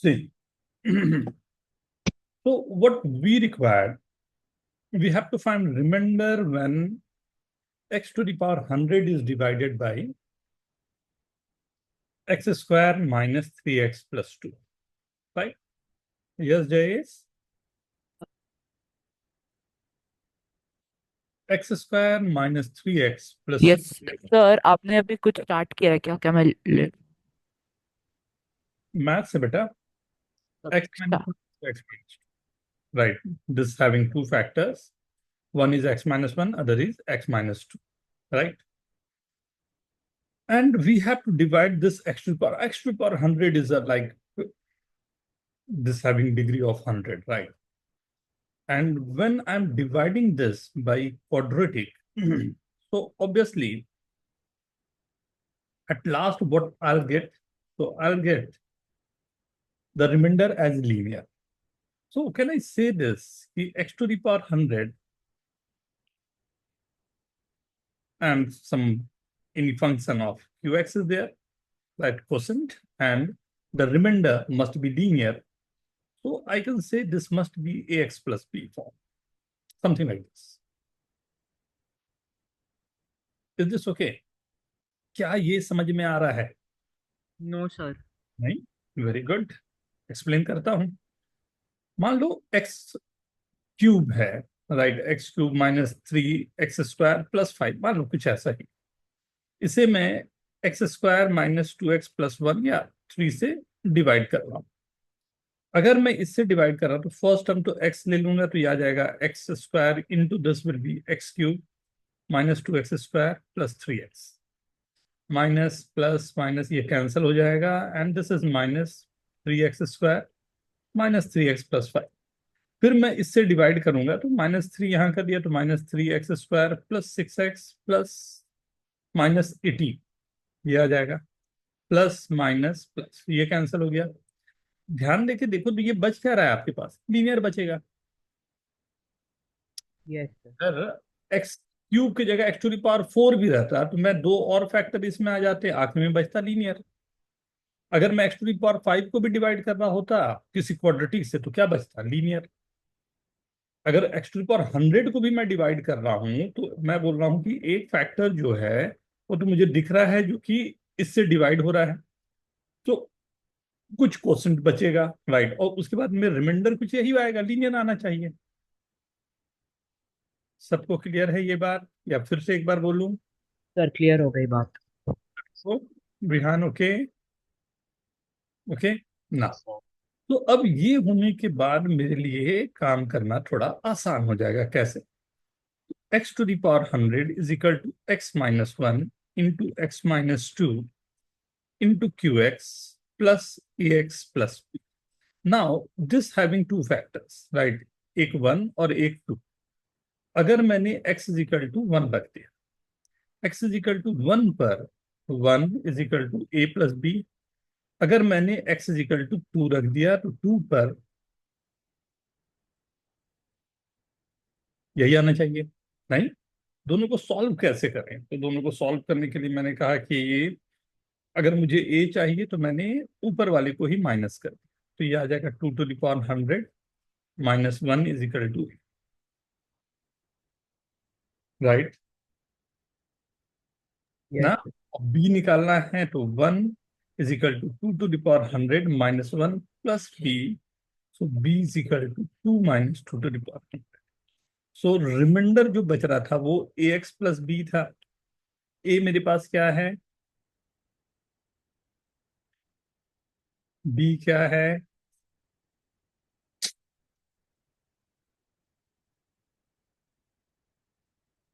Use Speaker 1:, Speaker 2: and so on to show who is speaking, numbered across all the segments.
Speaker 1: See, so what we required, we have to find remainder when x to the power 100 is divided by x square minus 3x plus 2, right? Yes, Jayesh? x square minus 3x plus
Speaker 2: yes sir, आपने अभी कुछ start किया है क्या? क्या मैं
Speaker 1: math से बेटा x minus
Speaker 2: अच्छा।
Speaker 1: 1 to x minus 2, right? This having two factors. One is x minus 1, other is x minus 2, right? And we have to divide this x to the power 100 is like this having degree of 100, right? And when I'm dividing this by quadratic, so obviously at last what I'll get, so I'll get the remainder as linear. So can I say this? The x to the power 100 and some any function of qx is there, that quotient, and the remainder must be linear. So I can say this must be ax plus b form, something like this. Is this okay? क्या ये समझ में आ रहा है?
Speaker 2: No sir.
Speaker 1: नहीं, very good. Explain करता हूं। मान लो एक्स क्यूब है, right? X cube minus 3x² plus 5, मान लो कुछ ऐसा ही। इसे मैं x² माइनस 2x+1 या 3 से डिवाइड कर रहा हूं। अगर मैं इससे डिवाइड कर रहा हूं तो फर्स्ट टर्म तो x ले लूंगा तो ये आ जाएगा x² into this will B x cube minus 2x² plus 3x, minus plus minus ये कैंसिल हो जाएगा, and this is minus 3x² minus 3x+5। फिर मैं इससे डिवाइड करूंगा तो -3 यहां कर दिया तो -3x² प्लस 6x प्लस -18 ये आ जाएगा, प्लस माइनस प्लस ये कैंसिल हो गया। ध्यान देके देखो तो ये बच क्या रहा है आपके पास? लीनियर बचेगा।
Speaker 2: Yes sir.
Speaker 1: अगर एक्स क्यूब की जगह x टू द पावर 4 भी रहता तो मैं दो और फैक्टर इसमें आ जाते, आखिर में बचता लीनियर। अगर मैं x टू द पावर 5 को भी डिवाइड कर रहा होता किसी क्वाड्रेटिक से तो क्या बचता? लीनियर। अगर x टू द पावर 100 को भी मैं डिवाइड कर रहा हूं तो मैं बोल रहा हूं कि एक फैक्टर जो है वो तो मुझे दिख रहा है जो कि इससे डिवाइड हो रहा है, तो कुछ क्वोशंट बचेगा, राइट? और उसके बाद में रिमाइंडर कुछ यही आएगा, लीनियर आना चाहिए। सबको क्लियर है ये बात या फिर से एक बार बोलूं?
Speaker 2: सर क्लियर हो गई बात।
Speaker 1: तो रिहान ओके? ओके ना?
Speaker 2: Yes sir.
Speaker 1: तो अब ये होने के बाद मेरे लिए काम करना थोड़ा आसान हो जाएगा। कैसे? x to the power 100 is equal to x minus 1 into x minus 2 into qx plus ax plus b. Now, this having two factors, right? एक 1 और एक 2। अगर मैंने x is equal to 1 रख दिया, x is equal to 1 पर 1 is equal to a plus b। अगर मैंने x is equal to 2 रख दिया तो 2 पर यही आना चाहिए, नहीं? दोनों को सॉल्व कैसे करें? तो दोनों को सॉल्व करने के लिए मैंने कहा कि ये अगर मुझे ए चाहिए तो मैंने ऊपर वाले को ही माइनस कर दिया, तो ये आ जाएगा 2 to the power 100 minus 1 is equal to, right ना?
Speaker 2: यस
Speaker 1: बी निकालना है तो 1 is equal to 2 to the power 100 minus 1 plus B. So B is equal to 2 minus 2 to the power 100। So remainder जो बच रहा था वो ए एक्स प्लस बी था। ए मेरे पास क्या है, बी क्या है?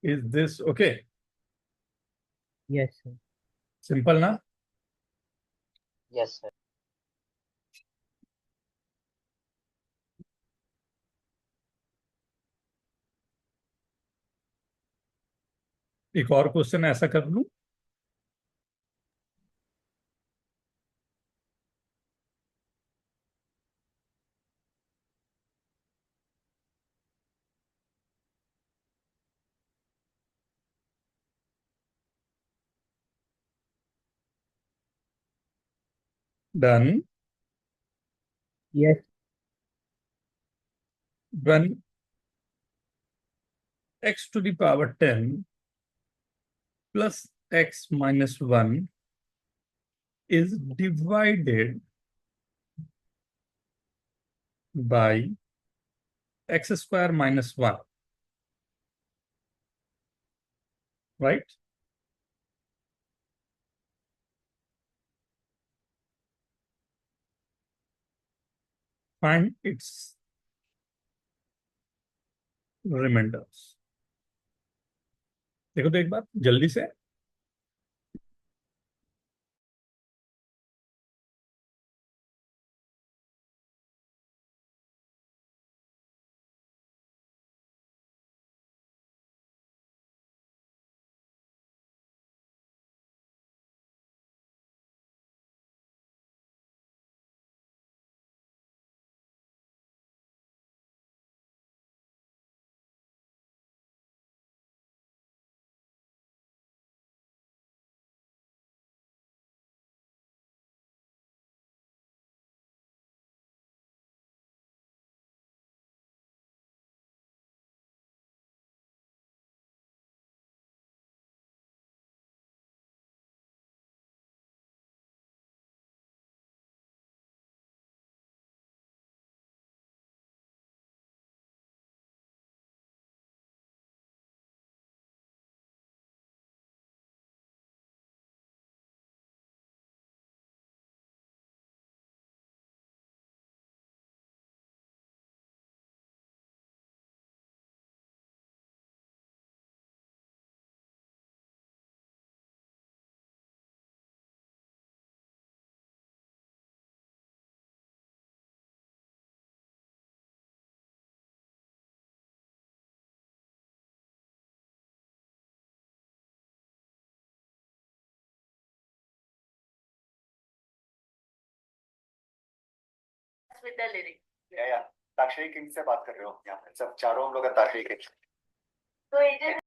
Speaker 1: Is this okay?
Speaker 2: Yes sir.
Speaker 1: Simple ना?
Speaker 2: Yes sir.
Speaker 1: एक और क्वेश्चन ऐसा कर लूं? Done.
Speaker 2: Yes.
Speaker 1: When x to the power 10 plus x minus 1 is divided by x square minus 1, right? Find its remainders. देखो तो एक बार जल्दी से।
Speaker 3: with the lyric. या अंताक्षरी किंग से बात कर रहे हो यहाँ पे सब चारों हम लोग अंताक्षरी किंग। तो ये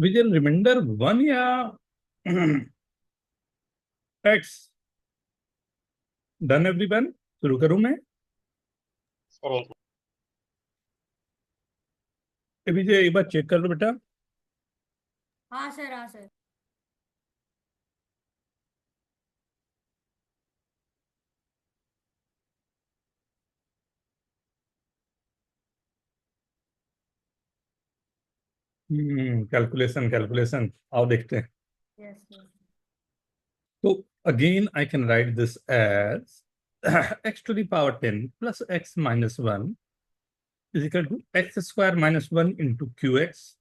Speaker 1: विजन रिमाइंडर 1 या x? Done everyone? शुरू करूं मैं?
Speaker 2: सर एक
Speaker 1: विजय एक बार चेक कर लो बेटा।
Speaker 4: हाँ सर, हाँ सर।
Speaker 1: कैलकुलेशन कैलकुलेशन आओ देखते हैं।
Speaker 4: Yes sir.
Speaker 1: तो again I can write this as x to the power 10 plus x minus 1 is equal to x square minus 1 into qx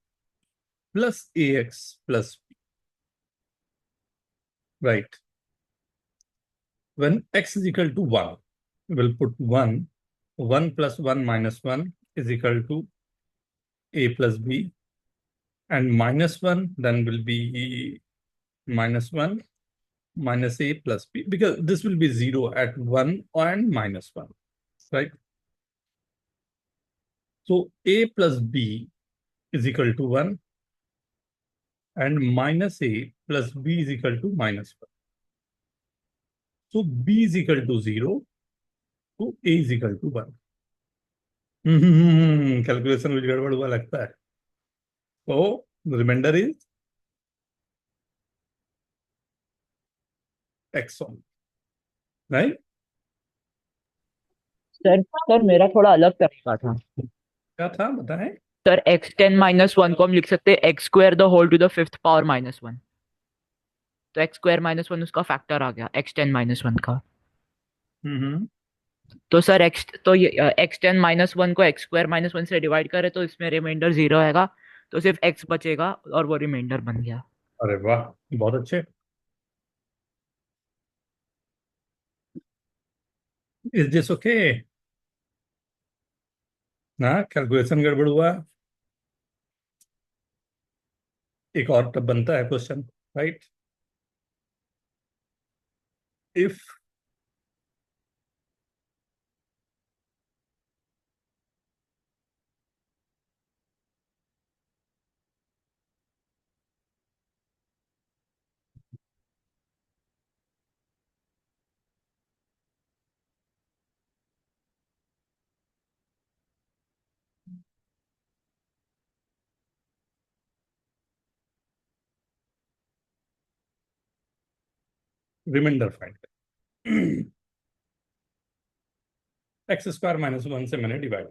Speaker 1: plus ax plus b. Right. When x is equal to 1, we'll put 1. 1 plus 1 minus 1 is equal to a plus b. And minus 1 then will be minus 1 minus a plus b, because this will be 0 at 1 and minus 1, right? So a plus b is equal to 1 and minus a plus b is equal to minus 1. So b is equal to 0 to A is equal to 1। Calculation में गड़बड़ हुआ लगता है। तो remainder is X on, right?
Speaker 5: Sir sir मेरा थोड़ा अलग तरीका था।
Speaker 1: क्या था बताएं?
Speaker 5: सर x10 - 1 को हम लिख सकते हैं X square the whole to the fifth power -1। तो एक्स स्क्वायर -1 उसका फैक्टर आ गया x10 - 1 का।
Speaker 1: हम्म।
Speaker 5: तो सर ये x10 - 1 को एक्स स्क्वायर -1 से डिवाइड करे तो इसमें रिमाइंडर 0 आएगा। तो सिर्फ x बचेगा और वो रिमाइंडर बन गया।
Speaker 1: अरे वाह, बहुत अच्छे। Is this okay? ना कैलकुलेशन गड़बड़ हुआ। एक और तब बनता है question, right? If remainder find, X square -1 से मैंने divide.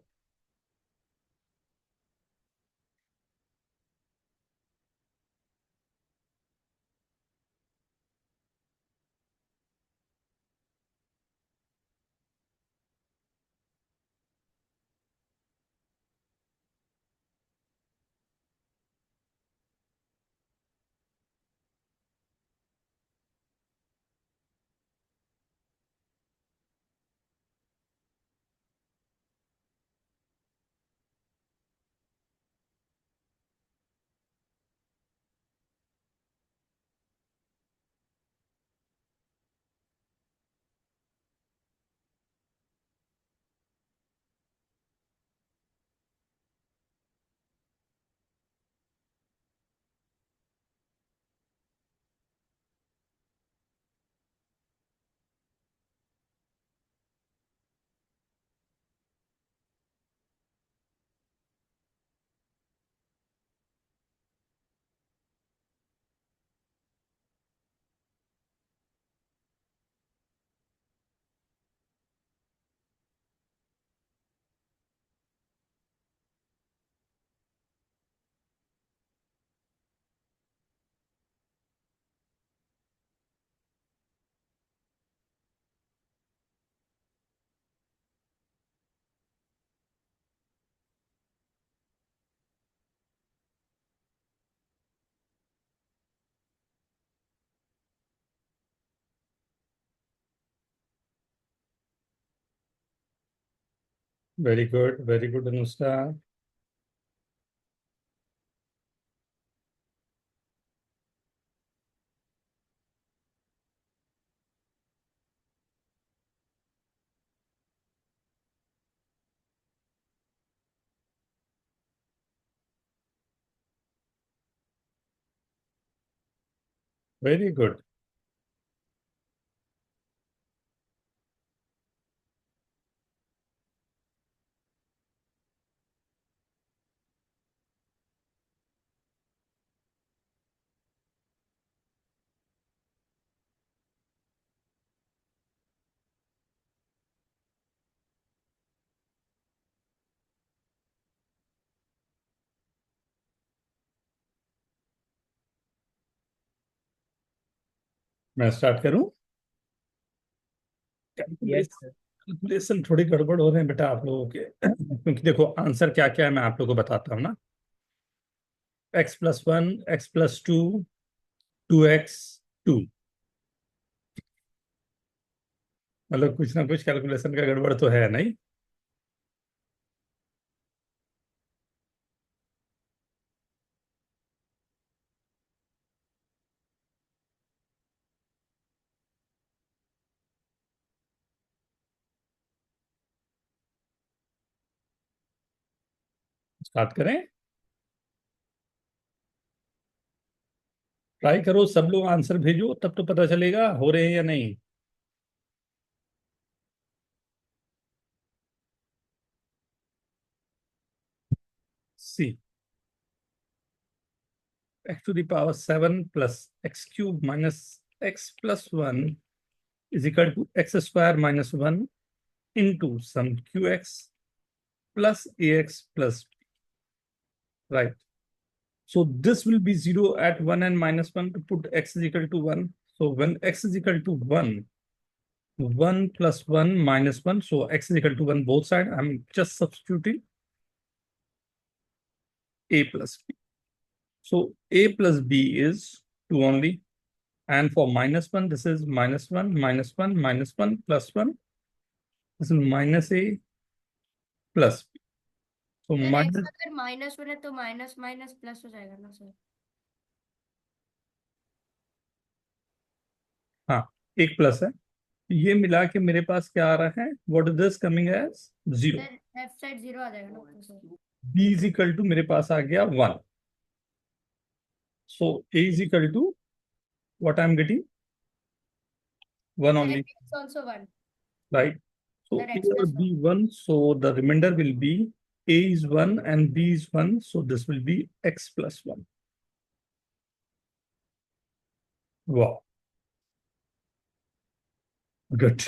Speaker 1: Very good Anushka. Very good. मैं स्टार्ट करूं?
Speaker 5: Yes
Speaker 1: calculation
Speaker 5: sir.
Speaker 1: कैलकुलेशन थोड़ी गड़बड़ हो रहे हैं बेटा आप लोगों के, क्योंकि देखो आंसर क्या क्या है मैं आप लोगों को बताता हूँ ना। x+1, x+2, 2x2, मतलब कुछ ना कुछ कैलकुलेशन का गड़बड़ तो है नहीं। स्टार्ट करें? ट्राई करो, सब लोग आंसर भेजो तब तो पता चलेगा हो रहे हैं या नहीं। see, x to the power 7 plus x cube minus x plus 1 is equal to x square minus 1 into some qx plus ax plus b, right? So this will be 0 at 1 and minus 1 to put x is equal to 1. So when x is equal to 1, 1 plus 1 minus 1, so x is equal to 1 both sides. I'm just substituting a plus b. So a plus b is 2 only. And for minus 1, this is minus 1, minus 1, minus 1, plus 1. This is minus a plus b. So
Speaker 4: sir x
Speaker 1: minus,
Speaker 4: अगर -1 है तो minus minus plus हो जाएगा ना sir?
Speaker 1: हाँ, एक plus है। ये मिला के मेरे पास क्या आ रहा है? What is this coming as 0।
Speaker 4: Sir left side 0 आ जाएगा ना तो sir?
Speaker 1: b is equal to मेरे पास आ गया 1। So a is equal to what I'm getting? 1
Speaker 4: sir
Speaker 1: only,
Speaker 4: x is also 1.
Speaker 1: right? So
Speaker 4: Sir,
Speaker 1: a
Speaker 4: x
Speaker 1: or
Speaker 4: plus
Speaker 1: b 1, so the remainder will be a is 1 and b is 1, so this will be x plus 1. Wow, good.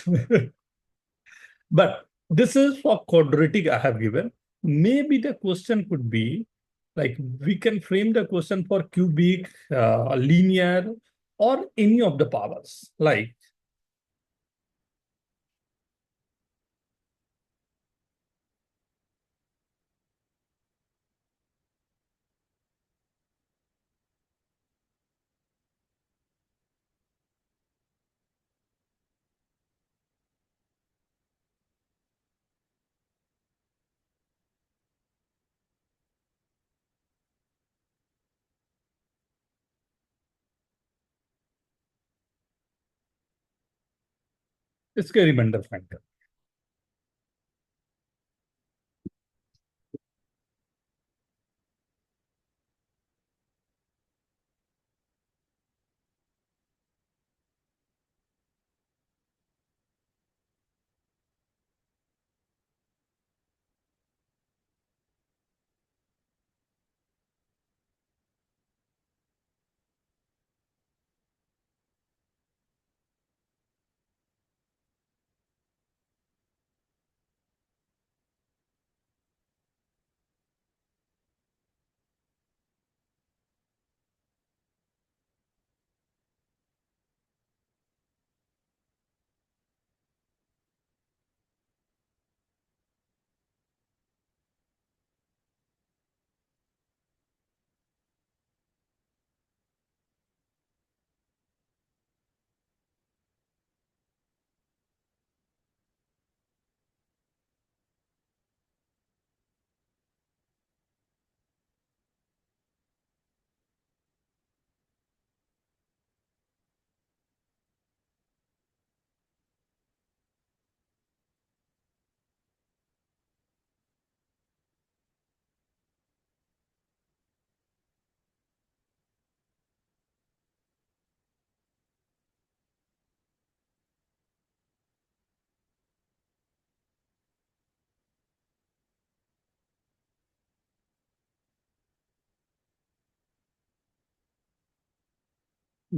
Speaker 1: But this is for quadratic I have given. Maybe the question could be like we can frame the question for cubic, linear, or any of the powers. Like इसके reminder find कर।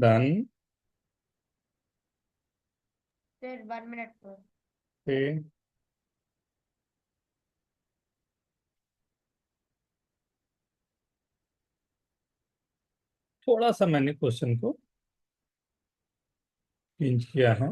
Speaker 1: Done.
Speaker 4: Sir 1 minute पर।
Speaker 1: Okay. थोड़ा सा मैंने question को change किया है।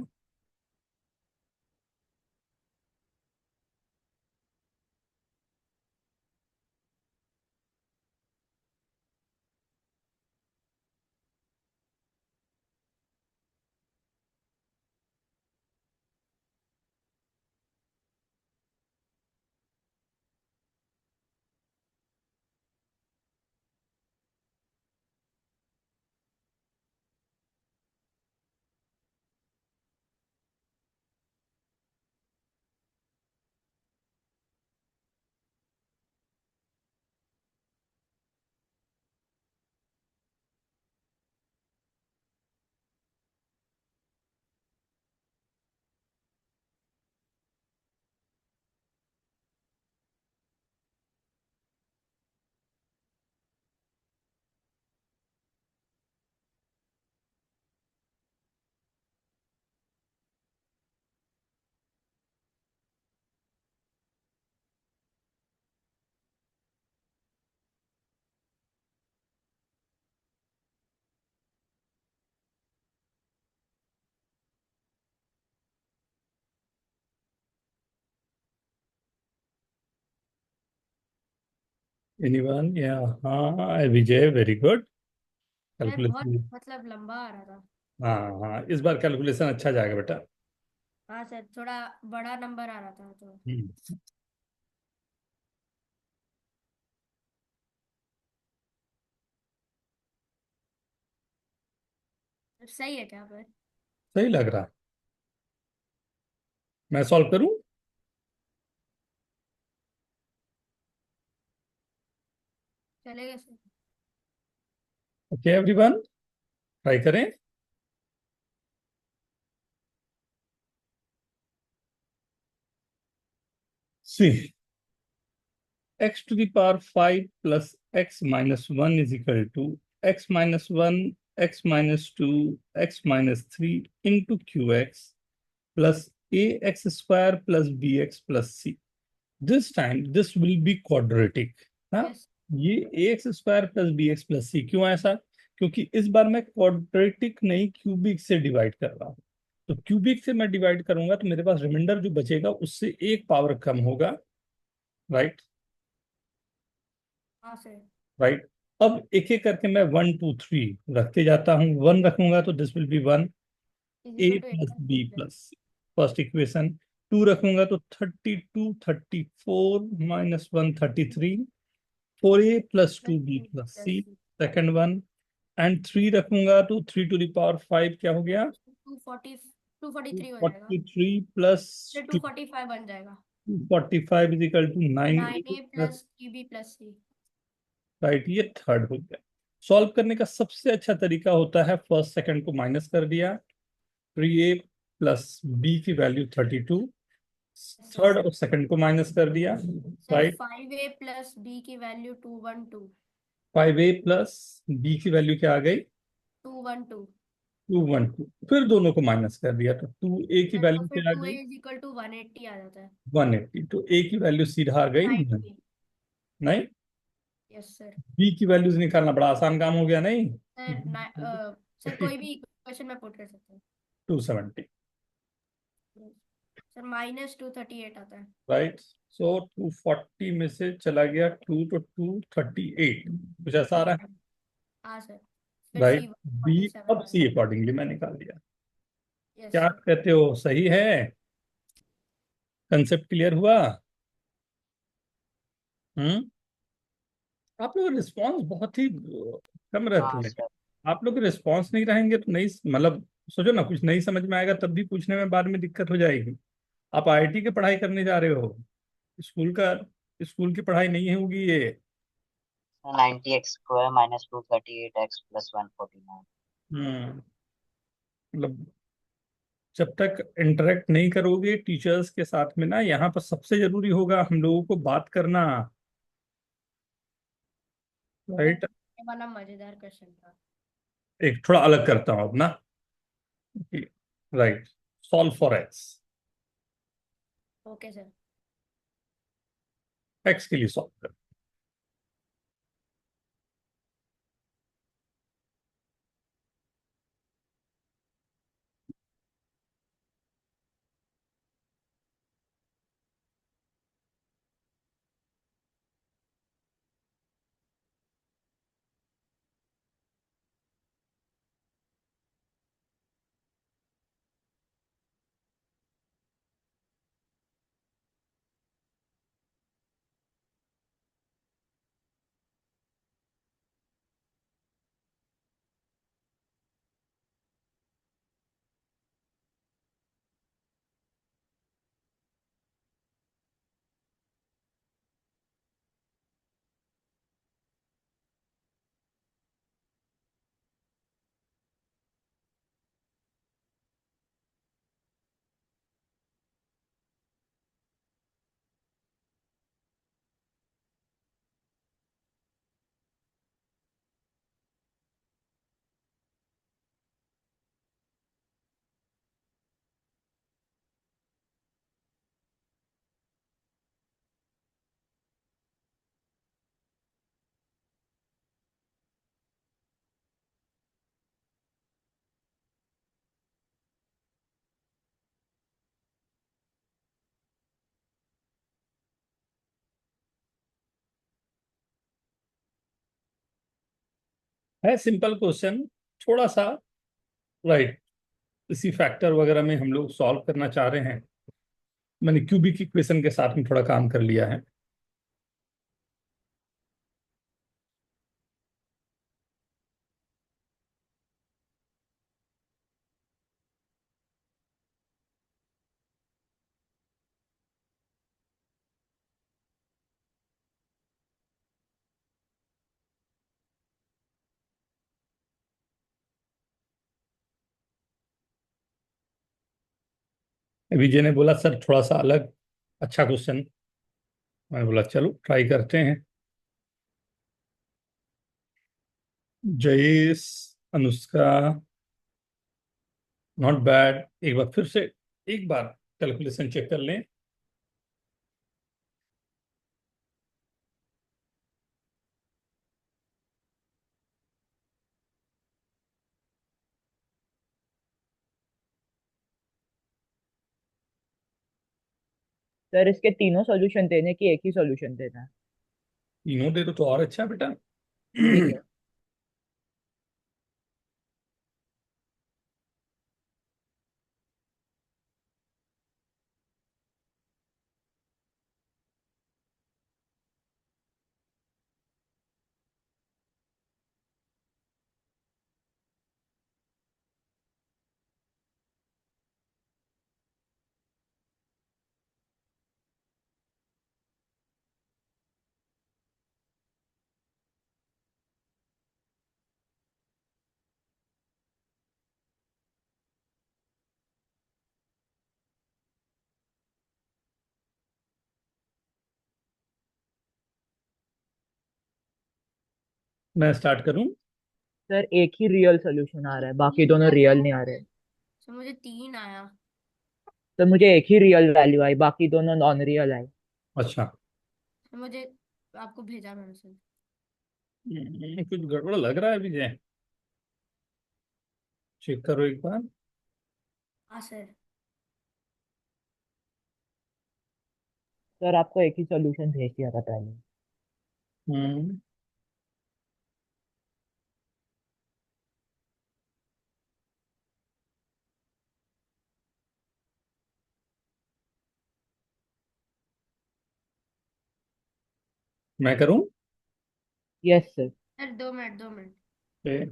Speaker 1: Anyone? या हाँ विजय, वेरी गुड।
Speaker 4: मैं बहुत
Speaker 1: कैलकुलेशन,
Speaker 4: मतलब लंबा आ रहा था।
Speaker 1: हाँ हाँ, इस बार कैलकुलेशन अच्छा जाएगा बेटा।
Speaker 4: हाँ सर, थोड़ा बड़ा नंबर आ रहा था तो।
Speaker 1: हम्म।
Speaker 4: सही है क्या पर?
Speaker 1: सही लग रहा। मैं सॉल्व करूं?
Speaker 4: चलेगा सर।
Speaker 1: ओके एवरीवन, ट्राई करें। सी, x to the power 5 plus x minus 1 is equal to x minus 1, x minus 2, x minus 3 into qx plus ax square plus bx plus c. This time this will be quadratic. हाँ,
Speaker 4: yes.
Speaker 1: ये ax square plus bx plus c क्यों ऐसा? क्योंकि इस बार मैं quadratic नहीं cubic से divide कर रहा हूँ। तो क्यूबिक से मैं डिवाइड करूंगा तो मेरे पास रिमाइंडर जो बचेगा उससे एक पावर कम होगा। राइट?
Speaker 4: हाँ सर।
Speaker 1: राइट। अब एक एक करके मैं 1 2 3 रखते जाता हूँ। 1 रखूंगा तो this will be 1,
Speaker 4: is
Speaker 1: A
Speaker 4: equal to A
Speaker 1: plus
Speaker 4: plus B
Speaker 1: B
Speaker 4: plus.
Speaker 1: Plus C, first equation. 2 रखूंगा तो 32 34 minus 1 33, 4a plus
Speaker 4: plus
Speaker 1: 2b
Speaker 4: two
Speaker 1: plus
Speaker 4: plus
Speaker 1: C,
Speaker 4: C.
Speaker 1: Second one. And 3 रखूंगा तो 3 टू द पावर 5 क्या हो गया?
Speaker 4: 243 हो जाएगा।
Speaker 1: 43 plus
Speaker 4: फिर 245 बन जाएगा।
Speaker 1: 245 is equal to 9
Speaker 4: 9 A plus B plus C.
Speaker 1: Right, ये थर्ड हो गया। सॉल्व करने का सबसे अच्छा तरीका होता है फर्स्ट सेकंड को माइनस कर दिया, 3a प्लस बी की वैल्यू 32,
Speaker 4: सर,
Speaker 1: थर्ड और सेकंड को माइनस कर दिया।
Speaker 4: सर
Speaker 1: राइट,
Speaker 4: 5 ए प्लस बी की वैल्यू 212।
Speaker 1: 5a प्लस बी की वैल्यू क्या आ गई?
Speaker 4: 212।
Speaker 1: 212। फिर दोनों को माइनस कर दिया तो 2a की
Speaker 4: सर तो
Speaker 1: वैल्यू
Speaker 4: फिर
Speaker 1: क्या आ
Speaker 4: 2 ए
Speaker 1: गई?
Speaker 4: इज इक्वल टू 180 आ जाता है।
Speaker 1: 180। तो a की वैल्यू सीधा आ गई
Speaker 4: 90।
Speaker 1: नहीं।
Speaker 4: Yes sir.
Speaker 1: b की वैल्यूज निकालना बड़ा आसान काम हो गया नहीं?
Speaker 4: सर सर कोई भी इक्वेशन में पुट कर सकते हैं।
Speaker 1: 270।
Speaker 4: सर -238 आता है।
Speaker 1: राइट, सो 240 में से चला गया 2 तो 238, कुछ ऐसा आ रहा है।
Speaker 4: हाँ सर। फिर सी
Speaker 1: राइट, बी
Speaker 4: 47
Speaker 1: अब
Speaker 4: आ
Speaker 1: सी
Speaker 4: जाएगा।
Speaker 1: अकॉर्डिंगली मैं निकाल दिया।
Speaker 4: यस
Speaker 1: क्या
Speaker 4: सर।
Speaker 1: कहते हो, सही है? कंसेप्ट क्लियर हुआ? हम्म। आप लोग रिस्पॉन्स बहुत ही कम रहते
Speaker 2: हाँ
Speaker 1: हैं।
Speaker 2: सर।
Speaker 1: आप लोग रिस्पॉन्स नहीं रहेंगे तो नहीं, मतलब सोचो ना, कुछ नहीं समझ में आएगा तब भी पूछने में बाद में दिक्कत हो जाएगी। आप आईआईटी की पढ़ाई करने जा रहे हो, स्कूल का, स्कूल की पढ़ाई नहीं होगी ये।
Speaker 2: 90x² minus 238x plus 149।
Speaker 1: हम्म। मतलब जब तक इंटरेक्ट नहीं करोगे टीचर्स के साथ में ना, यहाँ पर सबसे जरूरी होगा हम लोगों को बात करना।
Speaker 4: Sir
Speaker 1: right.
Speaker 4: ये वाला मजेदार क्वेश्चन था।
Speaker 1: एक थोड़ा अलग करता हूँ अब ना। Right, solve for x.
Speaker 4: Okay sir.
Speaker 1: X के लिए सॉल्व कर। है सिंपल क्वेश्चन, थोड़ा सा राइट इसी फैक्टर वगैरह में हम लोग सॉल्व करना चाह रहे हैं। मैंने क्यूबिक इक्वेशन के साथ में थोड़ा काम कर लिया है। विजय ने बोला सर थोड़ा सा अलग, अच्छा क्वेश्चन। मैं बोला चलो ट्राई करते हैं। Jayesh, Anushka, not bad. एक बार फिर से एक बार कैलकुलेशन चेक कर लें।
Speaker 5: सर इसके तीनों सॉल्यूशन देने की एक ही सॉल्यूशन देना है।
Speaker 1: तीनों दे दो तो और अच्छा बेटा।
Speaker 5: ठीक है।
Speaker 1: मैं स्टार्ट करूं?
Speaker 5: सर एक ही रियल सॉल्यूशन आ रहा है, बाकी दोनों रियल नहीं आ रहे।
Speaker 4: सर मुझे 3 आया।
Speaker 5: तो मुझे एक ही रियल वैल्यू आई, बाकी दोनों नॉन रियल आई।
Speaker 1: अच्छा।
Speaker 4: सर मुझे आपको भेजा मैंने सर।
Speaker 1: कुछ गड़बड़ लग रहा है विजय, चेक करो एक बार।
Speaker 4: हाँ सर।
Speaker 5: सर आपको एक ही सॉल्यूशन भेज दिया था पहले।
Speaker 1: हम्म मैं करूं?
Speaker 5: Yes sir.
Speaker 4: Sir 2 minute 2 minute.
Speaker 1: ए,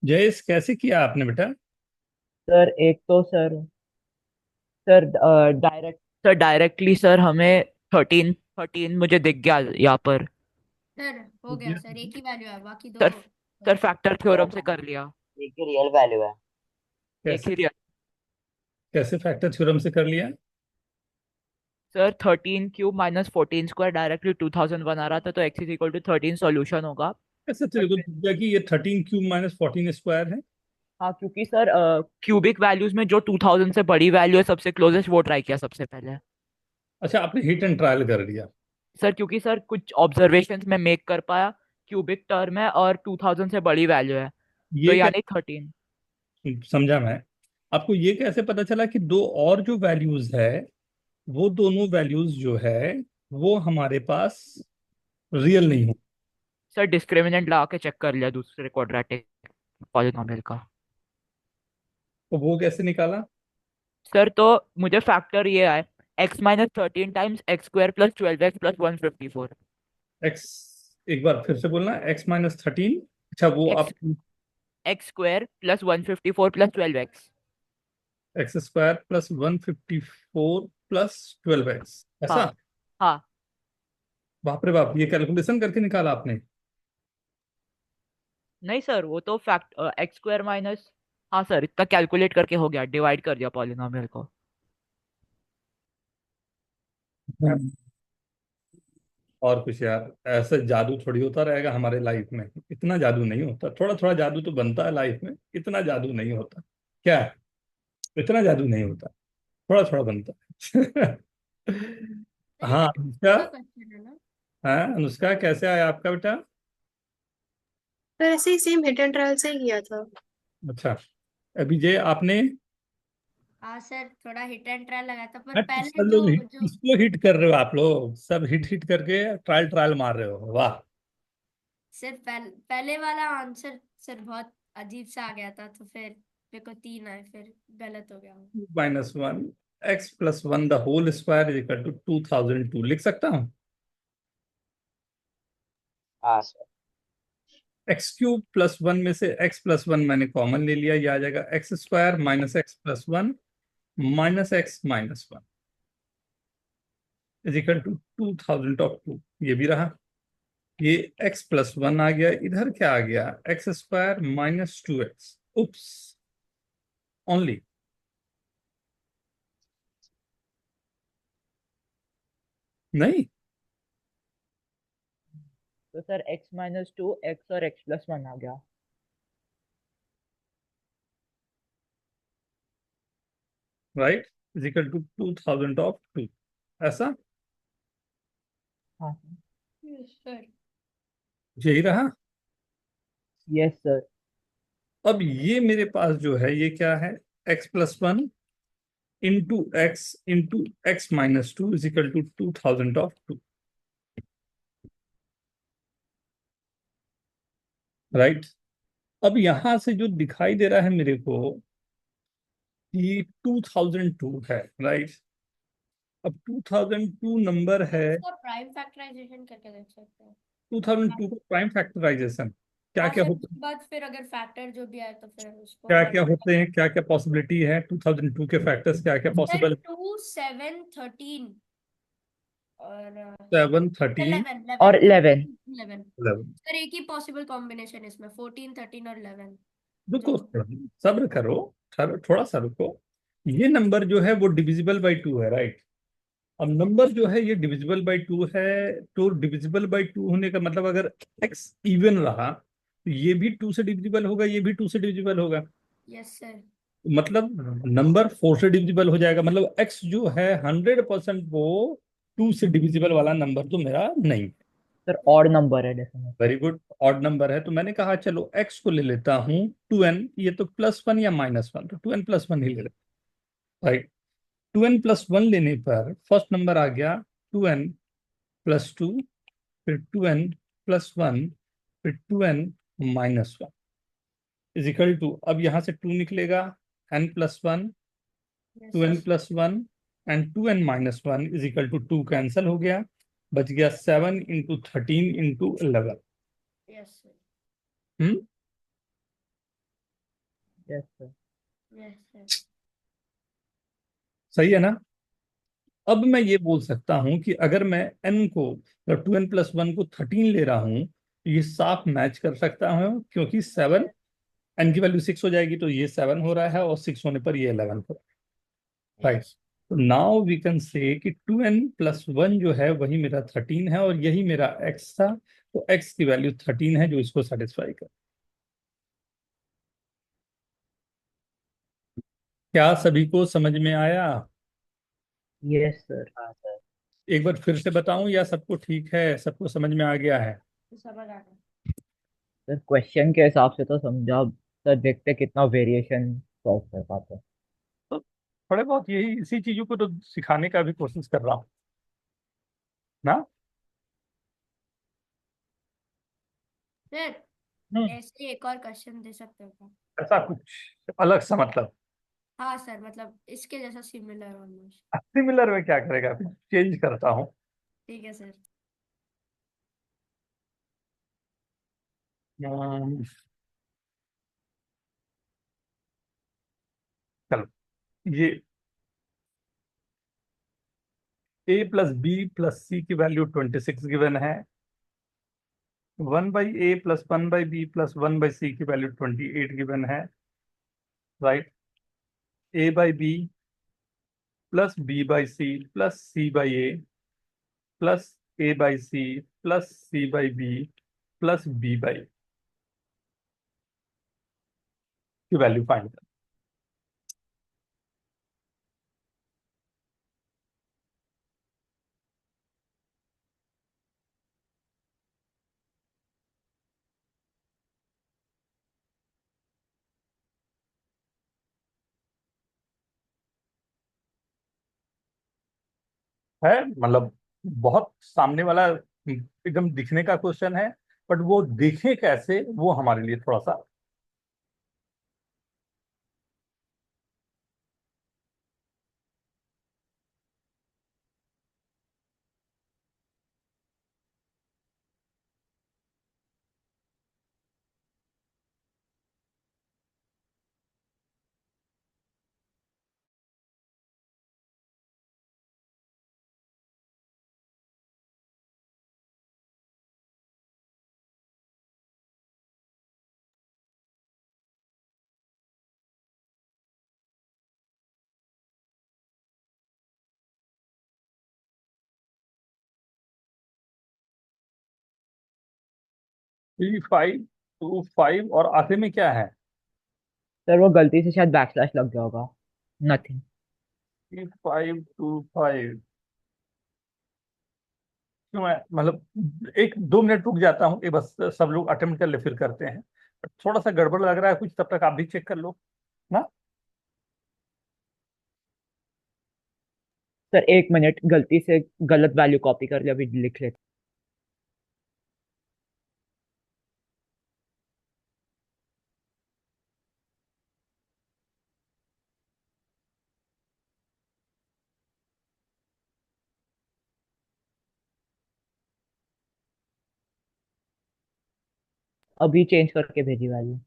Speaker 1: जयेश कैसे किया आपने बेटा?
Speaker 5: सर एक तो sir direct sir directly sir हमें 13 मुझे दिख गया यहाँ पर।
Speaker 4: सर हो गया सर, एक ही वैल्यू है, बाकी दो।
Speaker 5: सर सर फैक्टर थ्योरम से कर लिया।
Speaker 2: एक ही रियल वैल्यू है।
Speaker 5: एक
Speaker 1: कैसे?
Speaker 5: ही रियल।
Speaker 1: कैसे फैक्टर थ्योरम से कर लिया?
Speaker 5: सर 13³ - 14² डायरेक्टली 2001 आ रहा था, तो x is equal to 13 solution होगा।
Speaker 1: कैसे तेरे को दिख गया कि ये 13³ - 14² है?
Speaker 5: हाँ क्योंकि सर क्यूबिक वैल्यूज में जो 2000 से बड़ी वैल्यू है सबसे क्लोजेस्ट वो ट्राई किया सबसे पहले।
Speaker 1: अच्छा, आपने हिट एंड ट्रायल कर लिया।
Speaker 5: सर क्योंकि सर कुछ ऑब्जर्वेशंस में मेक कर पाया क्यूबिक टर्म है और 2000 से बड़ी वैल्यू है, तो
Speaker 1: ये
Speaker 5: यानी 13।
Speaker 1: समझा मैं। आपको ये कैसे पता चला कि दो और जो वैल्यूज है, वो दोनों वैल्यूज जो है वो हमारे पास रियल नहीं हो?
Speaker 5: सर डिस्क्रिमिनेंट लगा के चेक कर लिया दूसरे क्वाड्रेटिक पॉलिनॉमियल का।
Speaker 1: तो वो कैसे निकाला?
Speaker 5: सर तो मुझे फैक्टर ये आए x - 13 times x² + 12x + 154।
Speaker 1: X, एक बार फिर से बोलना, x - 13। अच्छा वो
Speaker 5: एक्स
Speaker 1: आप
Speaker 5: x² +154 + 12x।
Speaker 1: x² + 154 + 12x, ऐसा?
Speaker 5: हाँ हाँ।
Speaker 1: बाप रे बाप, ये कैलकुलेशन करके निकाला आपने?
Speaker 5: नहीं सर वो तो फैक्ट x² माइनस, हाँ सर इतना कैलकुलेट करके हो गया, डिवाइड कर दिया पॉलिनॉमियल को।
Speaker 1: और कुछ यार, ऐसा जादू थोड़ी होता रहेगा हमारे लाइफ में, इतना जादू नहीं होता, थोड़ा थोड़ा जादू तो बनता है लाइफ में, इतना जादू नहीं होता। क्या है? इतना जादू नहीं होता, थोड़ा थोड़ा बनता है।
Speaker 4: नहीं
Speaker 1: हाँ
Speaker 4: बट
Speaker 1: अनुष्का।
Speaker 4: का क्वेश्चन है ना।
Speaker 1: हाँ अनुष्का, कैसे आया आपका बेटा?
Speaker 6: तो ऐसे ही सेम हिट एंड ट्रायल से ही किया था।
Speaker 1: अच्छा, अभी जे आपने
Speaker 4: हाँ सर, थोड़ा हिट एंड ट्रायल लगा था, पर
Speaker 1: सब
Speaker 4: पहले
Speaker 1: लोग
Speaker 4: जो जो
Speaker 1: किसको हिट कर रहे हो आप लोग? सब हिट हिट करके ट्रायल ट्रायल मार रहे हो, वाह।
Speaker 4: सिर्फ पहले वाला आंसर सर बहुत अजीब सा आ गया था, तो फिर मेरे को 3 आए, फिर गलत हो गया।
Speaker 1: -1 x+1 the whole square is equal to 2002 लिख सकता हूँ।
Speaker 2: हाँ सर।
Speaker 1: x³ +1 में से x+1 मैंने कॉमन ले लिया, ये आ जाएगा x² - x+1 - x-1 is equal to 2002। ये भी रहा, ये x+1 आ गया, इधर क्या आ गया? x² - 2x। उप्स, ओनली नहीं।
Speaker 5: तो सर x-2 x और x+1 आ गया।
Speaker 1: राइट, इज इक्वल टू 2002 ऐसा,
Speaker 5: हाँ
Speaker 4: यस सर।
Speaker 1: यही रहा।
Speaker 5: Yes sir.
Speaker 1: अब ये मेरे पास जो है ये क्या है? x+1 × x is equal to 2002। Right, अब यहां से जो दिखाई दे रहा है मेरे को कि 2002 है, राइट। अब 2002 नंबर है,
Speaker 4: इसका प्राइम फैक्टराइजेशन करके देख सकते हैं।
Speaker 1: 2002 का प्राइम फैक्टराइजेशन क्या
Speaker 4: हाँ
Speaker 1: क्या
Speaker 4: सर,
Speaker 1: होता
Speaker 4: उसके बाद फिर अगर फैक्टर जो भी आए तो फिर उसको
Speaker 1: क्या क्या
Speaker 4: मल्टीप्लाई।
Speaker 1: होते हैं, क्या क्या पॉसिबिलिटी है 2002 के फैक्टर्स, क्या क्या
Speaker 4: सर
Speaker 1: पॉसिबल?
Speaker 4: 2, 7, 13 और
Speaker 1: 7, 13,
Speaker 4: 11,
Speaker 5: और
Speaker 4: 11,
Speaker 5: 11।
Speaker 4: 11।
Speaker 1: 11।
Speaker 4: सर एक ही पॉसिबल कॉम्बिनेशन इसमें 14, 13 और 11
Speaker 1: रुको,
Speaker 4: जो।
Speaker 1: सब्र करो, थोड़ा सा रुको। ये नंबर जो है वो डिविजिबल बाई 2 है, राइट। अब नंबर जो है ये डिविजिबल बाई 2 है, तो डिविजिबल बाई 2 होने का मतलब अगर x इवन रहा तो ये भी 2 से डिविजिबल होगा, ये भी 2 से डिविजिबल होगा,
Speaker 4: यस सर।
Speaker 1: मतलब नंबर 4 से डिविजिबल हो जाएगा, मतलब x जो है 100% वो 2 से डिविजिबल वाला नंबर तो मेरा नहीं है।
Speaker 5: सर ऑड नंबर है definitely.
Speaker 1: Very good, odd number है, तो मैंने कहा चलो x को ले लेता हूँ 2n, ये तो +1 या -1, तो 2n+1 ही ले लेते, राइट। 2n+1 लेने पर फर्स्ट नंबर आ गया 2n+2, फिर 2n+1, फिर 2n-1 इज इक्वल टू, अब यहां से 2 निकलेगा, n+1,
Speaker 4: yes
Speaker 1: 2n+1 and 2n-1 is equal to 2 cancel हो गया, बच गया 7 × 13 × 11।
Speaker 4: Yes sir.
Speaker 1: Hmm,
Speaker 5: yes sir.
Speaker 4: Yes sir.
Speaker 1: सही है ना? अब मैं ये बोल सकता हूं कि अगर मैं n को, 2n+1 को 13 ले रहा हूं तो ये साफ मैच कर सकता हूं, क्योंकि 7, n की वैल्यू 6 हो जाएगी तो ये 7 हो रहा है, और 6 होने पर ये 11 हो रहा है, राइट।
Speaker 4: यस।
Speaker 1: तो नाउ वी कैन से कि 2n+1 जो है वही मेरा 13 है, और यही मेरा x था, तो x की वैल्यू 13 है जो इसको सेटिस्फाई कर। क्या सभी को समझ में आया?
Speaker 5: Yes sir.
Speaker 2: हाँ सर।
Speaker 1: एक बार फिर से बताऊं या सबको ठीक है, सबको समझ में आ गया है?
Speaker 4: तो समझ आ गया।
Speaker 5: सर क्वेश्चन के हिसाब से तो समझा। सर देखते कितना वेरिएशन सॉल्व कर पाते हैं।
Speaker 1: तो थोड़े बहुत यही इसी चीजों को तो सिखाने का भी कोशिश कर रहा हूँ ना।
Speaker 4: सर
Speaker 1: हम्म,
Speaker 4: ऐसे एक और क्वेश्चन दे सकते हो क्या?
Speaker 1: ऐसा कुछ अलग सा मतलब?
Speaker 4: हाँ सर, मतलब इसके जैसा सिमिलर ऑलमोस्ट।
Speaker 1: सिमिलर में क्या करेगा, फिर चेंज करता हूँ।
Speaker 4: ठीक है सर।
Speaker 1: हम्म, चलो, ये a+b+c की वैल्यू 26 गिवन है, 1/a+1/b+1/c की वैल्यू 28 गिवन है, right. a/b + b/c + c/a + A by C plus C by B plus B by की वैल्यू फाइंड कर। है मतलब बहुत सामने वाला एकदम दिखने का क्वेश्चन है, बट वो दिखे कैसे वो हमारे लिए थोड़ा सा। थ्री फाइव टू फाइव और आखिर में क्या है?
Speaker 5: सर वो गलती से शायद बैकस्लैश लग गया होगा। नथिंग।
Speaker 1: 3525। क्यों मैं मतलब 1-2 मिनट रुक जाता हूँ, ये बस सब लोग अटेम्प्ट कर ले फिर करते हैं। थोड़ा सा गड़बड़ लग रहा है कुछ, तब तक आप भी चेक कर लो ना।
Speaker 5: सर 1 मिनट, गलती से गलत वैल्यू कॉपी कर लिया, अभी लिख लेते। अभी चेंज करके भेजी value.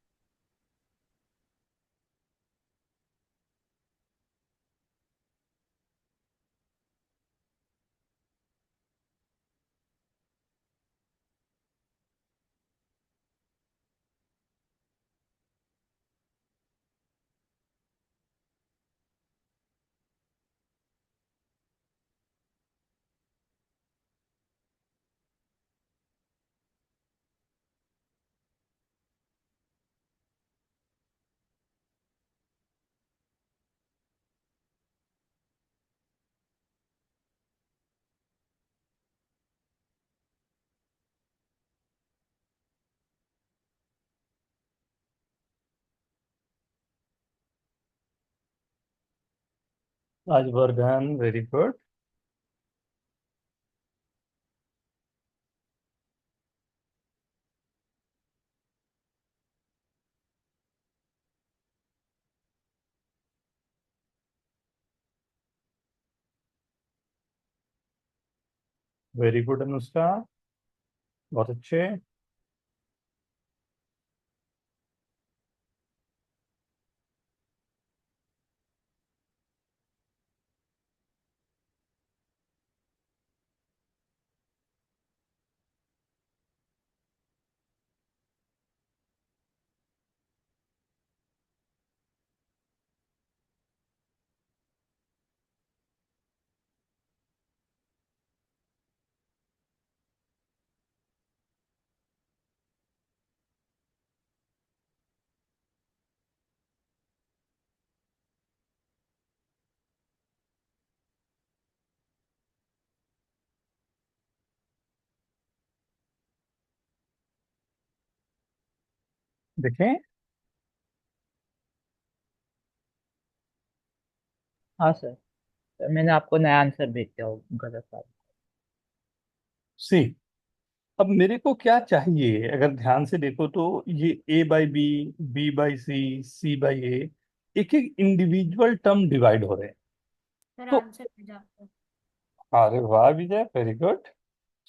Speaker 1: Rajvardhan, very good. Very good Anushka, बहुत अच्छे। देखें,
Speaker 5: हाँ सर। सर मैंने आपको नया आंसर भेज दिया हो गलत वाला।
Speaker 1: सी। अब मेरे को क्या चाहिए, अगर ध्यान से देखो तो ये A by B, B by C, C by A, एक एक इंडिविजुअल टर्म डिवाइड हो रहे हैं।
Speaker 4: सर
Speaker 1: तो
Speaker 4: आंसर भेजा आपको।
Speaker 1: अरे वाह विजय, वेरी गुड।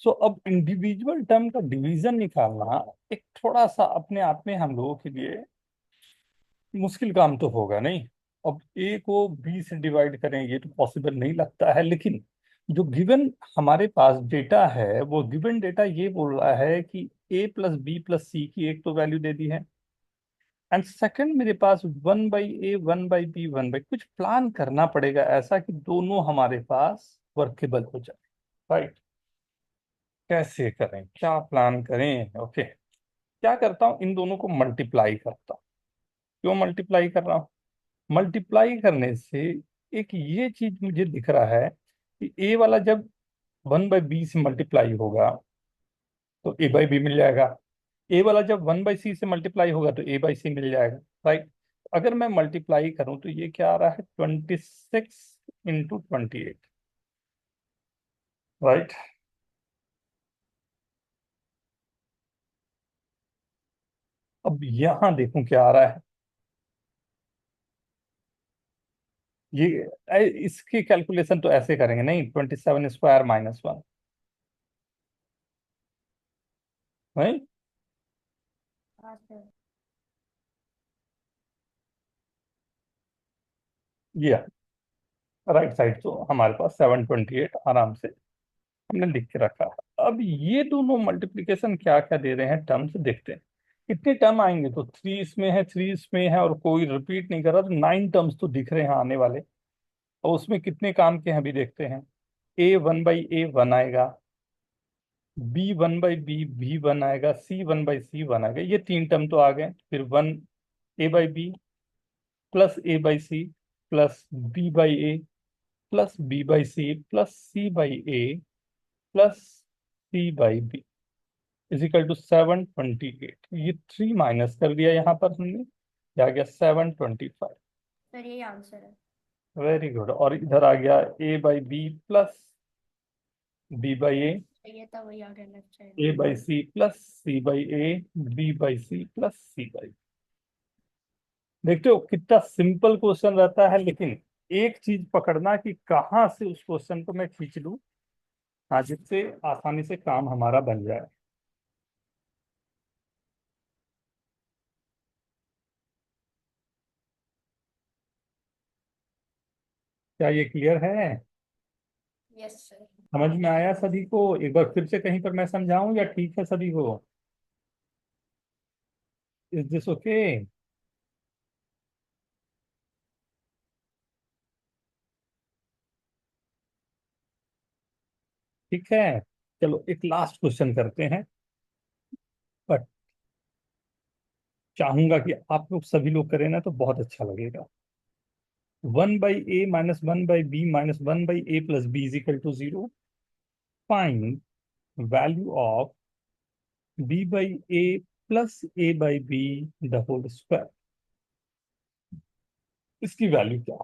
Speaker 1: सो अब इंडिविजुअल टर्म का डिवीजन निकालना एक थोड़ा सा अपने आप में हम लोगों के लिए मुश्किल काम तो होगा नहीं। अब ए को बी से डिवाइड करें ये तो पॉसिबल नहीं लगता है, लेकिन जो गिवन हमारे पास डेटा है वो गिवन डेटा ये बोल रहा है कि ए प्लस बी प्लस सी की एक तो वैल्यू दे दी है, एंड सेकंड मेरे पास 1/a 1/b 1 कुछ प्लान करना पड़ेगा ऐसा कि दोनों हमारे पास वर्केबल हो जाए, राइट। कैसे करें, क्या प्लान करें? ओके, क्या करता हूँ, इन दोनों को मल्टीप्लाई करता हूँ। क्यों मल्टीप्लाई कर रहा हूँ? मल्टीप्लाई करने से एक ये चीज मुझे दिख रहा है कि ए वाला जब 1/b से मल्टीप्लाई होगा तो a/b मिल जाएगा। ए वाला जब 1/c से मल्टीप्लाई होगा तो a/c मिल जाएगा। राइट। अगर मैं मल्टीप्लाई करूं तो ये क्या आ रहा है, 26 × 28। राइट। अब यहां देखूं क्या आ रहा है। ये इसकी कैलकुलेशन तो ऐसे करेंगे नहीं, 27² - 1। राइट।
Speaker 4: हाँ सर।
Speaker 1: ये राइट साइड तो हमारे पास 728 आराम से हमने लिख के रखा है। अब ये दोनों मल्टीप्लिकेशन क्या क्या दे रहे हैं, टर्म्स देखते हैं। कितने टर्म आएंगे, तो 3 इसमें है, 3 इसमें है, और कोई रिपीट नहीं कर रहा, तो 9 टर्म्स तो दिख रहे हैं आने वाले। और उसमें कितने काम के हैं अभी देखते हैं। a1/a 1 आएगा, b1/b 1 आएगा, c1/c 1 आएगा। ये 3 टर्म तो आ गए। फिर 1 a/b plus a/c plus b/a plus b/c plus c/a plus c/b is equal to 728। ये 3 माइनस कर दिया यहाँ पर हमने, ये आ गया 725।
Speaker 4: सर यही आंसर है।
Speaker 1: Very good. और इधर आ गया a/b प्लस b/a,
Speaker 4: ये तो वही आ गया left side.
Speaker 1: a/c plus c/a, b/c plus c/b। देखते हो कितना सिंपल क्वेश्चन रहता है, लेकिन एक चीज पकड़ना कि कहाँ से उस क्वेश्चन को मैं खींच लूँ, हाँ, जिससे आसानी से काम हमारा बन जाए। क्या ये क्लियर है?
Speaker 4: Yes sir.
Speaker 1: समझ में आया सभी को? एक बार फिर से कहीं पर मैं समझाऊं या ठीक है सभी को? Is this okay? ठीक है, चलो एक लास्ट क्वेश्चन करते हैं। बट चाहूंगा कि आप लोग सभी लोग करें ना तो बहुत अच्छा लगेगा। 1/a - 1/b - 1/a + b = 0। Find value of b/a plus a/b² इसकी वैल्यू क्या?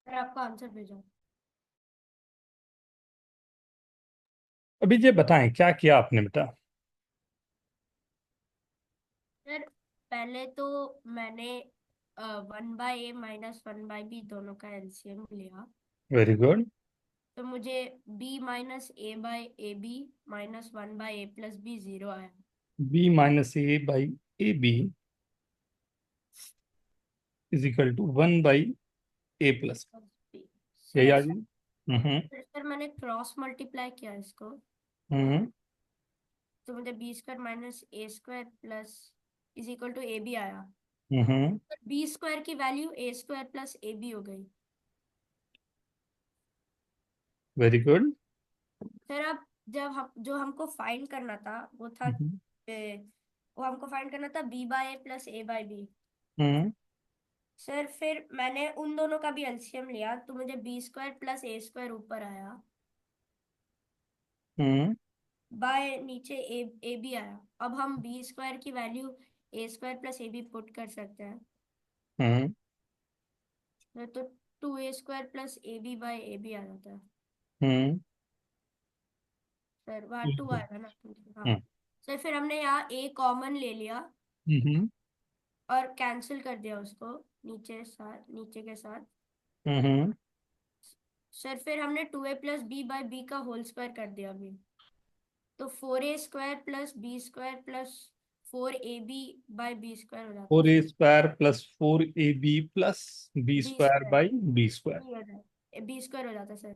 Speaker 4: सर आपका आंसर भेजो।
Speaker 1: अभी ये बताएं क्या किया आपने बेटा?
Speaker 4: सर पहले तो मैंने 1/a माइनस 1/b दोनों का एलसीएम लिया,
Speaker 1: वेरी गुड।
Speaker 4: तो मुझे b minus a/ab minus 1/a plus b 0 आया।
Speaker 1: b minus A by A B is equal to 1/a+।
Speaker 4: b।
Speaker 1: यही
Speaker 4: सर
Speaker 1: आ गई। हम्म।
Speaker 4: सर मैंने क्रॉस मल्टीप्लाई किया इसको,
Speaker 1: हम्म।
Speaker 4: तो मुझे b square minus a square plus is equal to ab आया।
Speaker 1: हम्म।
Speaker 4: b स्क्वायर की value a square plus ab हो गई।
Speaker 1: Very good.
Speaker 4: सर अब जब हम जो हमको फाइंड करना था वो था वो हमको फाइंड करना था b/a प्लस a/b।
Speaker 1: हम्म।
Speaker 4: सर फिर मैंने उन दोनों का भी एलसीएम लिया, तो मुझे b square plus a square ऊपर आया,
Speaker 1: हम्म।
Speaker 4: बाय नीचे ए बी आया। अब हम b स्क्वायर की value a square plus ab put कर सकते हैं,
Speaker 1: हम्म।
Speaker 4: तो 2a square plus ab by ab आ जाता है।
Speaker 1: हम्म।
Speaker 4: सर वहाँ 2
Speaker 1: बिल्कुल।
Speaker 4: आएगा ना? हाँ।
Speaker 1: हम्म।
Speaker 4: सर फिर हमने यहाँ a कॉमन ले लिया
Speaker 1: हम्म।
Speaker 4: और कैंसिल कर दिया उसको नीचे के साथ।
Speaker 1: हम्म।
Speaker 4: सर फिर हमने 2a plus b by b का होल स्क्वायर कर दिया अभी, तो 4a square plus b square plus 4ab by b square हो जाता है
Speaker 1: 4a
Speaker 4: sir.
Speaker 1: Square plus 4ab plus B
Speaker 4: b
Speaker 1: square
Speaker 4: square
Speaker 1: by B square.
Speaker 4: b हो जाए b स्क्वायर हो जाता है सर।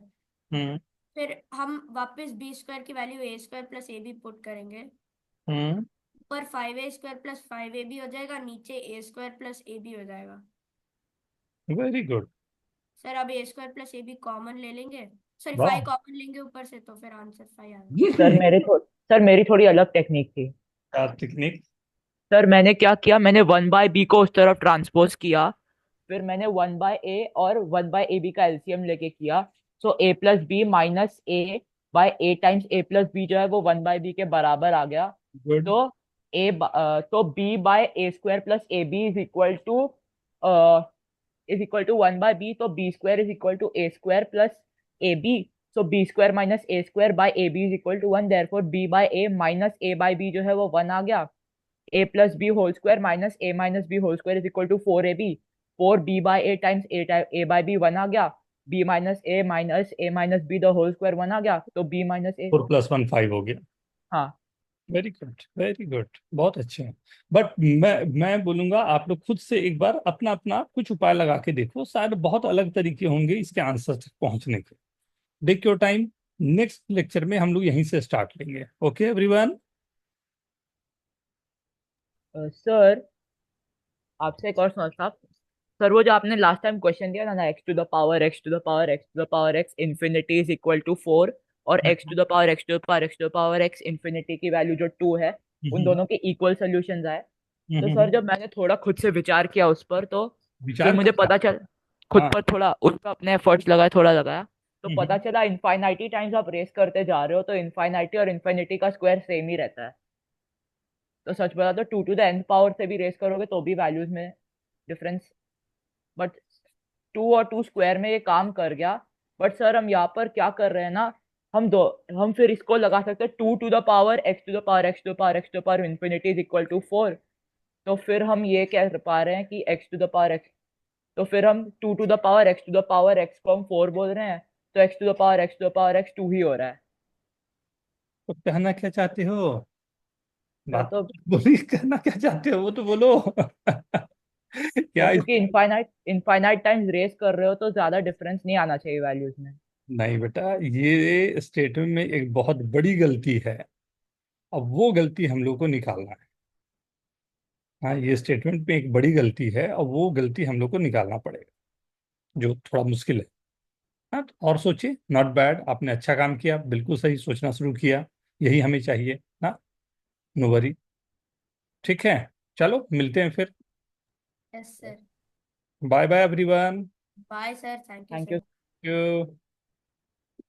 Speaker 1: हम्म।
Speaker 4: फिर हम वापस b स्क्वायर की value a square plus ab put करेंगे,
Speaker 1: हम्म।
Speaker 4: ऊपर 5a स्क्वायर प्लस 5ab हो जाएगा, नीचे a स्क्वायर प्लस ab हो जाएगा।
Speaker 1: Very good.
Speaker 4: सर अब a square plus ab common ले लेंगे, सॉरी
Speaker 1: वाह।
Speaker 4: 5 कॉमन लेंगे ऊपर से, तो फिर आंसर 5 आएगा।
Speaker 5: सर मेरी थोड़ी अलग टेक्निक थी।
Speaker 1: टेक्निक।
Speaker 5: सर मैंने क्या किया, मैंने 1/b को उस तरफ ट्रांसपोज किया, फिर मैंने 1/a और 1/ab का एलसीएम लेके किया। So a plus B minus a by a times a plus b जो है वो 1/b के बराबर आ गया।
Speaker 1: गुड।
Speaker 5: तो तो b by a square plus a b is equal to 1/b, तो b square is equal to a square plus a b। So b square minus a square by a b is equal to 1, therefore b by a minus a by b जो है वो 1 आ गया। a plus B whole square minus a minus B whole square is equal to 4ab। 4b by a times a by b 1 आ गया। b minus a minus b the whole square 1 आ गया, तो b माइनस a।
Speaker 1: 4 + 1 5 हो गया।
Speaker 5: हाँ।
Speaker 1: Very good, very good, बहुत अच्छे हैं। बट मैं बोलूंगा आप लोग खुद से एक बार अपना अपना कुछ उपाय लगा के देखो, शायद बहुत अलग तरीके होंगे इसके आंसर तक पहुंचने के। Take your time. Next lecture में हम लोग यहीं से स्टार्ट लेंगे। Okay everyone.
Speaker 5: सर आपसे एक और सवाल था। सर वो जो आपने लास्ट टाइम क्वेश्चन दिया था ना, x to the power x to the power x to the power x infinity is equal to 4, और x to the power x to the power x to the power x infinity की value जो 2 है, उन दोनों के equal solutions आए। तो sir जब मैंने थोड़ा खुद से विचार किया उस पर, तो फिर
Speaker 1: विचार
Speaker 5: मुझे
Speaker 1: करना।
Speaker 5: पता चल, खुद
Speaker 1: हाँ।
Speaker 5: पर थोड़ा उसका अपने एफर्ट्स लगाए, थोड़ा लगाया, तो पता
Speaker 1: हम्म।
Speaker 5: चला इनफाइनाइटी टाइम्स आप रेस करते जा रहे हो तो इनफाइनाइटी और इन्फिनिटी का स्क्वायर सेम ही रहता है। तो सच बता तो 2 टू द nth पावर से भी रेस करोगे तो भी वैल्यूज में डिफरेंस, बट 2 और 2 स्क्वायर में ये काम कर गया। बट सर हम यहाँ पर क्या कर रहे हैं ना, हम फिर इसको लगा सकते हैं 2 to the power x to the power x to the power x to the power infinity is equal to 4। तो फिर हम ये कह पा रहे हैं कि x to the power x, तो फिर हम 2 to the power x to the power x को हम 4 बोल रहे हैं, तो x to the power x to the power x 2 ही हो रहा है।
Speaker 1: तो कहना क्या चाहते हो?
Speaker 5: सर
Speaker 1: बात
Speaker 5: तो
Speaker 1: बोली, कहना क्या चाहते हो वो तो बोलो।
Speaker 5: सर
Speaker 1: क्या
Speaker 5: क्योंकि इनफाइनाइट टाइम्स रेस कर रहे हो तो ज्यादा डिफरेंस नहीं आना चाहिए वैल्यूज में।
Speaker 1: नहीं बेटा, ये स्टेटमेंट में एक बहुत बड़ी गलती है। अब वो गलती हम लोग को निकालना है। हाँ, ये स्टेटमेंट में एक बड़ी गलती है और वो गलती हम लोग को निकालना पड़ेगा, जो थोड़ा मुश्किल है। हाँ, तो और सोचिए। नॉट बैड, आपने अच्छा काम किया, बिल्कुल सही सोचना शुरू किया। यही हमें चाहिए ना। No worry. ठीक है, चलो मिलते हैं फिर।
Speaker 4: Yes sir.
Speaker 1: Bye bye everyone.
Speaker 4: Bye sir, thank you
Speaker 5: thank
Speaker 4: sir.
Speaker 5: You.
Speaker 1: You.